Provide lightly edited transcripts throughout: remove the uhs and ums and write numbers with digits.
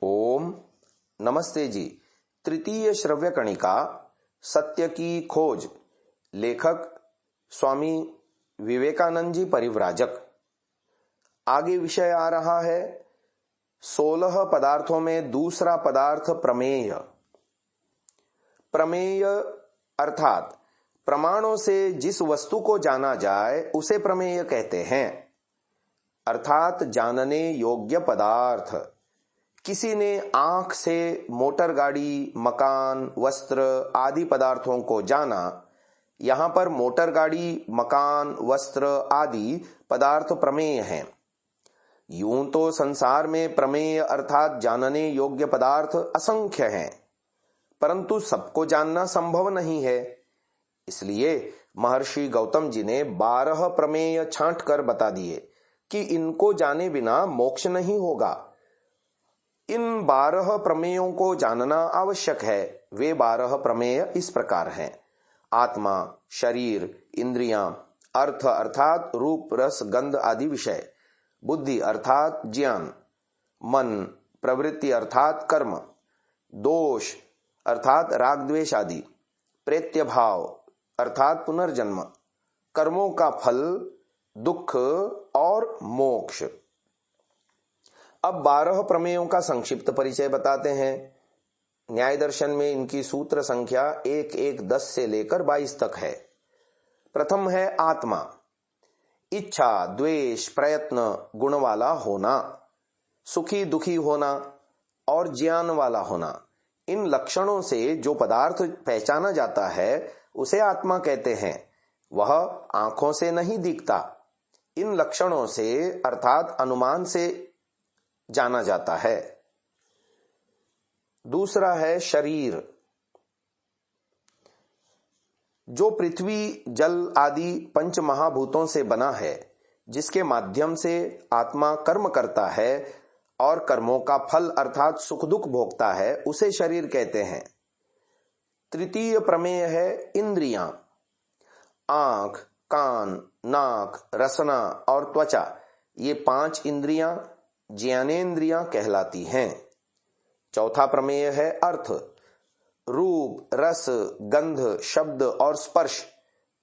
ओम नमस्ते जी। तृतीय श्रव्य कणिका सत्य की खोज, लेखक स्वामी विवेकानंद जी परिव्राजक। आगे विषय आ रहा है 16 पदार्थों में दूसरा पदार्थ प्रमेय। प्रमेय अर्थात प्रमाणों से जिस वस्तु को जाना जाए उसे प्रमेय कहते हैं, अर्थात जानने योग्य पदार्थ। किसी ने आंख से मोटर गाड़ी, मकान, वस्त्र आदि पदार्थों को जाना। यहां पर मोटर गाड़ी, मकान, वस्त्र आदि पदार्थ प्रमेय हैं। यूं तो संसार में प्रमेय अर्थात जानने योग्य पदार्थ असंख्य हैं, परंतु सबको जानना संभव नहीं है। इसलिए महर्षि गौतम जी ने 12 प्रमेय छांट कर बता दिए कि इनको जाने बिना मोक्ष नहीं होगा। इन 12 प्रमेयों को जानना आवश्यक है। वे 12 प्रमेय इस प्रकार हैं: आत्मा, शरीर, इंद्रियां, अर्थ अर्थात रूप, रस, गंध आदि विषय, बुद्धि अर्थात ज्ञान, मन, प्रवृत्ति अर्थात कर्म, दोष अर्थात राग द्वेष आदि, प्रेत्य भाव अर्थात पुनर्जन्म, कर्मों का फल, दुख और मोक्ष। अब 12 प्रमेयों का संक्षिप्त परिचय बताते हैं। न्याय दर्शन में इनकी सूत्र संख्या 1, 1, 10 से लेकर 22 तक है। प्रथम है आत्मा। इच्छा, द्वेष, प्रयत्न, गुण वाला होना, सुखी दुखी होना और ज्ञान वाला होना। इन लक्षणों से जो पदार्थ पहचाना जाता है उसे आत्मा कहते हैं। वह आंखों से नहीं दिखता। इन लक्षणों से अर्थात अनुमान से जाना जाता है। दूसरा है शरीर, जो पृथ्वी, जल आदि पंच महाभूतों से बना है, जिसके माध्यम से आत्मा कर्म करता है और कर्मों का फल अर्थात सुख दुख भोगता है, उसे शरीर कहते हैं। तृतीय प्रमेय है इंद्रियां। आंख, कान, नाक, रसना और त्वचा, ये 5 इंद्रियां ज्ञानेंद्रियां कहलाती हैं। चौथा प्रमेय है अर्थ। रूप, रस, गंध, शब्द और स्पर्श,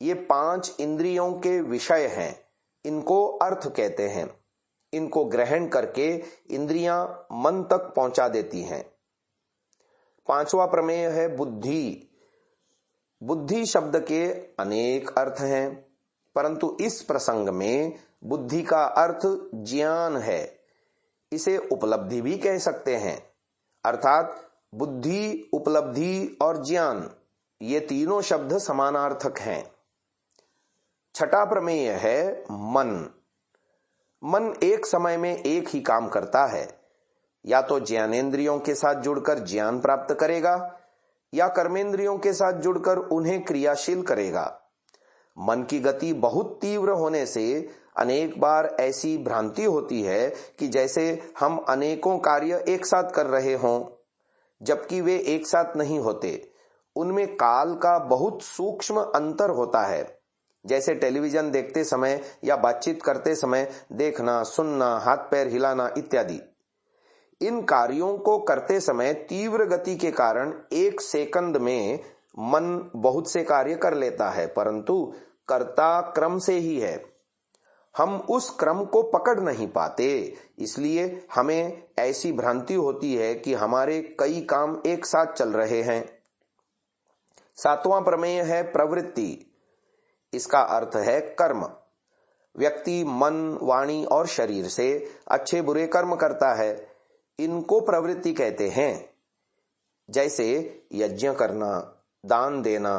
ये 5 इंद्रियों के विषय हैं। इनको अर्थ कहते हैं। इनको ग्रहण करके इंद्रियां मन तक पहुंचा देती हैं। पांचवा प्रमेय है बुद्धि। बुद्धि शब्द के अनेक अर्थ हैं, परंतु इस प्रसंग में बुद्धि का अर्थ ज्ञान है। इसे उपलब्धि भी कह सकते हैं, अर्थात बुद्धि, उपलब्धि और ज्ञान, ये तीनों शब्द समानार्थक हैं। छठा प्रमेय है मन। मन एक समय में एक ही काम करता है। या तो ज्ञानेंद्रियों के साथ जुड़कर ज्ञान प्राप्त करेगा या कर्मेंद्रियों के साथ जुड़कर उन्हें क्रियाशील करेगा। मन की गति बहुत तीव्र होने से अनेक बार ऐसी भ्रांति होती है कि जैसे हम अनेकों कार्य एक साथ कर रहे हों, जबकि वे एक साथ नहीं होते। उनमें काल का बहुत सूक्ष्म अंतर होता है। जैसे टेलीविजन देखते समय या बातचीत करते समय देखना, सुनना, हाथ पैर हिलाना इत्यादि। इन कार्यों को करते समय तीव्र गति के कारण 1 सेकंड में मन बहुत से कार्य कर लेता है, परंतु कर्ता क्रम से ही है। हम उस क्रम को पकड़ नहीं पाते, इसलिए हमें ऐसी भ्रांति होती है कि हमारे कई काम एक साथ चल रहे हैं। 7वां प्रमेय है प्रवृत्ति। इसका अर्थ है कर्म। व्यक्ति मन, वाणी और शरीर से अच्छे बुरे कर्म करता है। इनको प्रवृत्ति कहते हैं। जैसे यज्ञ करना, दान देना,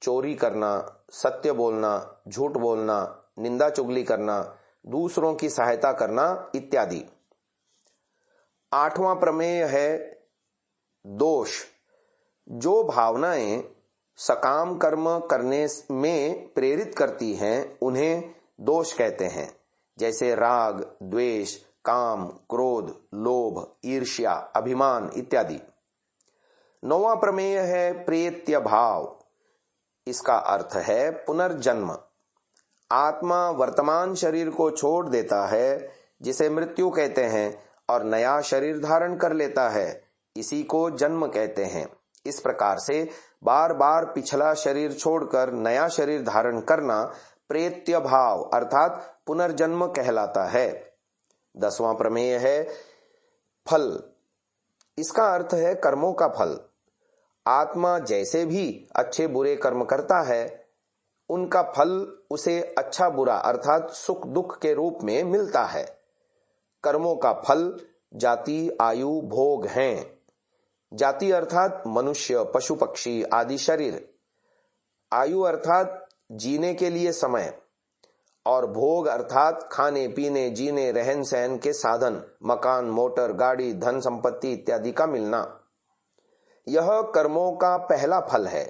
चोरी करना, सत्य बोलना, झूठ बोलना, निंदा चुगली करना, दूसरों की सहायता करना इत्यादि। 8वां प्रमेय है दोष। जो भावनाएं सकाम कर्म करने में प्रेरित करती हैं, उन्हें दोष कहते हैं। जैसे राग, द्वेष, काम, क्रोध, लोभ, ईर्ष्या, अभिमान इत्यादि। 9वां प्रमेय है प्रेत्य भाव। इसका अर्थ है पुनर्जन्म। आत्मा वर्तमान शरीर को छोड़ देता है, जिसे मृत्यु कहते हैं, और नया शरीर धारण कर लेता है, इसी को जन्म कहते हैं। इस प्रकार से बार बार पिछला शरीर छोड़कर नया शरीर धारण करना प्रेत्य भाव अर्थात पुनर्जन्म कहलाता है। 10वां प्रमेय है फल। इसका अर्थ है कर्मों का फल। आत्मा जैसे भी अच्छे बुरे कर्म करता है, उनका फल उसे अच्छा बुरा अर्थात सुख दुख के रूप में मिलता है। कर्मों का फल जाति, आयु, भोग हैं। जाति अर्थात मनुष्य, पशु पक्षी आदि शरीर, आयु अर्थात जीने के लिए समय, और भोग अर्थात खाने पीने, जीने, रहन सहन के साधन, मकान, मोटर, गाड़ी, धन संपत्ति इत्यादि का मिलना। यह कर्मों का पहला फल है।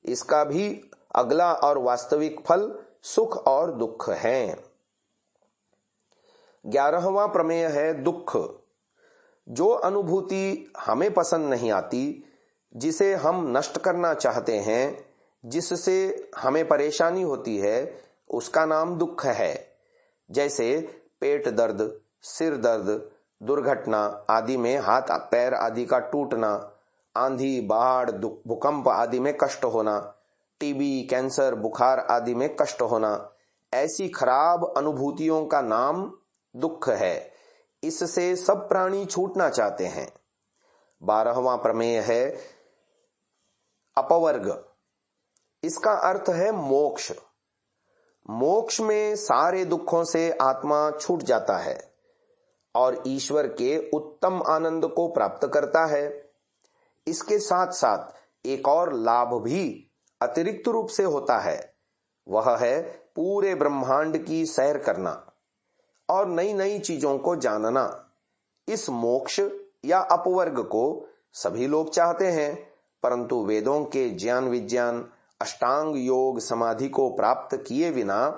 इसका भी अगला और वास्तविक फल सुख और दुख है। 11वां प्रमेय है दुख। जो अनुभूति हमें पसंद नहीं आती, जिसे हम नष्ट करना चाहते हैं, जिससे हमें परेशानी होती है, उसका नाम दुख है। जैसे पेट दर्द, सिर दर्द, दुर्घटना आदि में हाथ पैर आदि का टूटना, आंधी, बाढ़, भूकंप आदि में कष्ट होना, टीबी, कैंसर, बुखार आदि में कष्ट होना, ऐसी खराब अनुभूतियों का नाम दुख है। इससे सब प्राणी छूटना चाहते हैं। 12वां प्रमेय है अपवर्ग। इसका अर्थ है मोक्ष। मोक्ष में सारे दुखों से आत्मा छूट जाता है और ईश्वर के उत्तम आनंद को प्राप्त करता है। इसके साथ साथ एक और लाभ भी अतिरिक्त रूप से होता है, वह है पूरे ब्रह्मांड की सैर करना और नई नई चीजों को जानना। इस मोक्ष या अपवर्ग को सभी लोग चाहते हैं, परंतु वेदों के ज्ञान विज्ञान, अष्टांग योग समाधि को प्राप्त किए बिना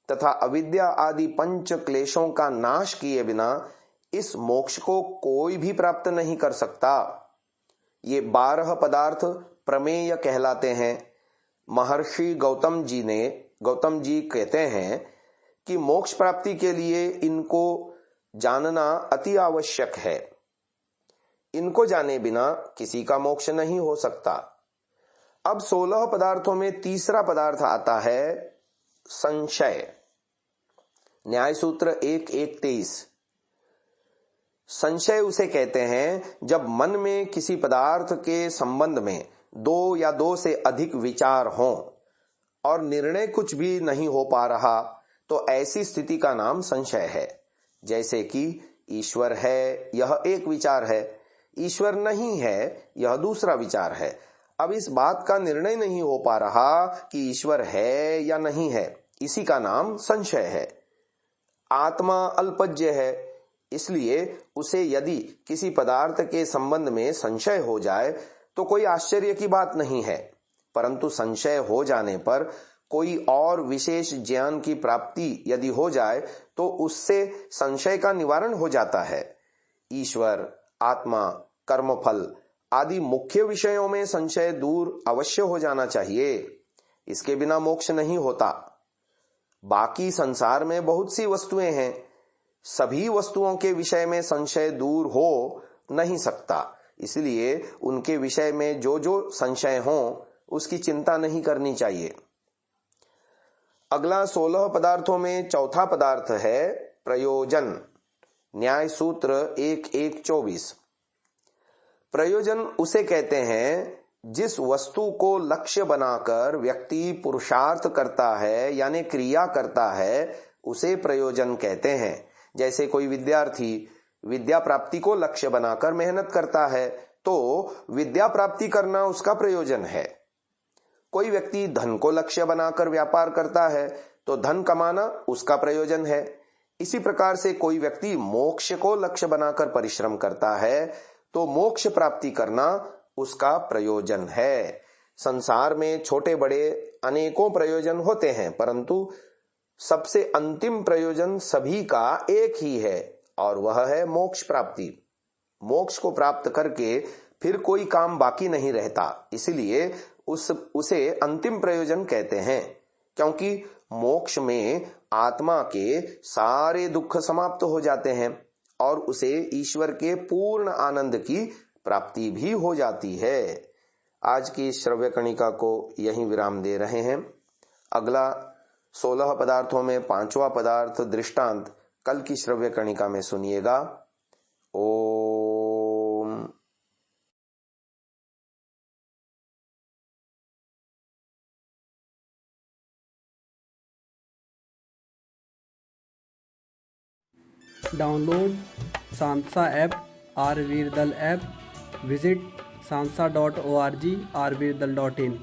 तथा अविद्या आदि पंच क्लेशों का नाश किए बिना इस मोक्ष को कोई भी प्राप्त नहीं कर सकता। ये 12 पदार्थ प्रमेय कहलाते हैं। महर्षि गौतम जी कहते हैं कि मोक्ष प्राप्ति के लिए इनको जानना अति आवश्यक है। इनको जाने बिना किसी का मोक्ष नहीं हो सकता। अब 16 पदार्थों में तीसरा पदार्थ आता है संशय। न्याय सूत्र 1:1-23। संशय उसे कहते हैं जब मन में किसी पदार्थ के संबंध में 2 या 2 से अधिक विचार हों और निर्णय कुछ भी नहीं हो पा रहा, तो ऐसी स्थिति का नाम संशय है। जैसे कि ईश्वर है, यह एक विचार है, ईश्वर नहीं है, यह दूसरा विचार है। अब इस बात का निर्णय नहीं हो पा रहा कि ईश्वर है या नहीं है, इसी का नाम संशय है। आत्मा अल्पज्य है, इसलिए उसे यदि किसी पदार्थ के संबंध में संशय हो जाए तो कोई आश्चर्य की बात नहीं है, परंतु संशय हो जाने पर कोई और विशेष ज्ञान की प्राप्ति यदि हो जाए तो उससे संशय का निवारण हो जाता है। ईश्वर, आत्मा, कर्मफल आदि मुख्य विषयों में संशय दूर अवश्य हो जाना चाहिए। इसके बिना मोक्ष नहीं होता। बाकी संसार में बहुत सी वस्तुएं हैं, सभी वस्तुओं के विषय में संशय दूर हो नहीं सकता, इसलिए उनके विषय में जो जो संशय हो उसकी चिंता नहीं करनी चाहिए। अगला 16 पदार्थों में चौथा पदार्थ है प्रयोजन। न्याय सूत्र 1:1-24। प्रयोजन उसे कहते हैं जिस वस्तु को लक्ष्य बनाकर व्यक्ति पुरुषार्थ करता है यानी क्रिया करता है, उसे प्रयोजन कहते हैं। जैसे कोई विद्यार्थी विद्या प्राप्ति को लक्ष्य बनाकर मेहनत करता है तो विद्या प्राप्ति करना उसका प्रयोजन है। कोई व्यक्ति धन को लक्ष्य बनाकर व्यापार करता है तो धन कमाना उसका प्रयोजन है। इसी प्रकार से कोई व्यक्ति मोक्ष को लक्ष्य बनाकर परिश्रम करता है तो मोक्ष प्राप्ति करना उसका प्रयोजन है। संसार में छोटे बड़े अनेकों प्रयोजन होते हैं, परंतु सबसे अंतिम प्रयोजन सभी का एक ही है और वह है मोक्ष प्राप्ति। मोक्ष को प्राप्त करके फिर कोई काम बाकी नहीं रहता, इसलिए उसे अंतिम प्रयोजन कहते हैं। क्योंकि मोक्ष में आत्मा के सारे दुख समाप्त हो जाते हैं और उसे ईश्वर के पूर्ण आनंद की प्राप्ति भी हो जाती है। आज की श्रव्य कणिका को यहीं विराम दे रहे हैं। अगला 16 पदार्थों में 5वां पदार्थ दृष्टांत कल की श्रव्य कणिका में सुनिएगा। ओम। डाउनलोड सांसा ऐप, आरवीरदल ऐप, विजिट sansa.org, rvirdal.in।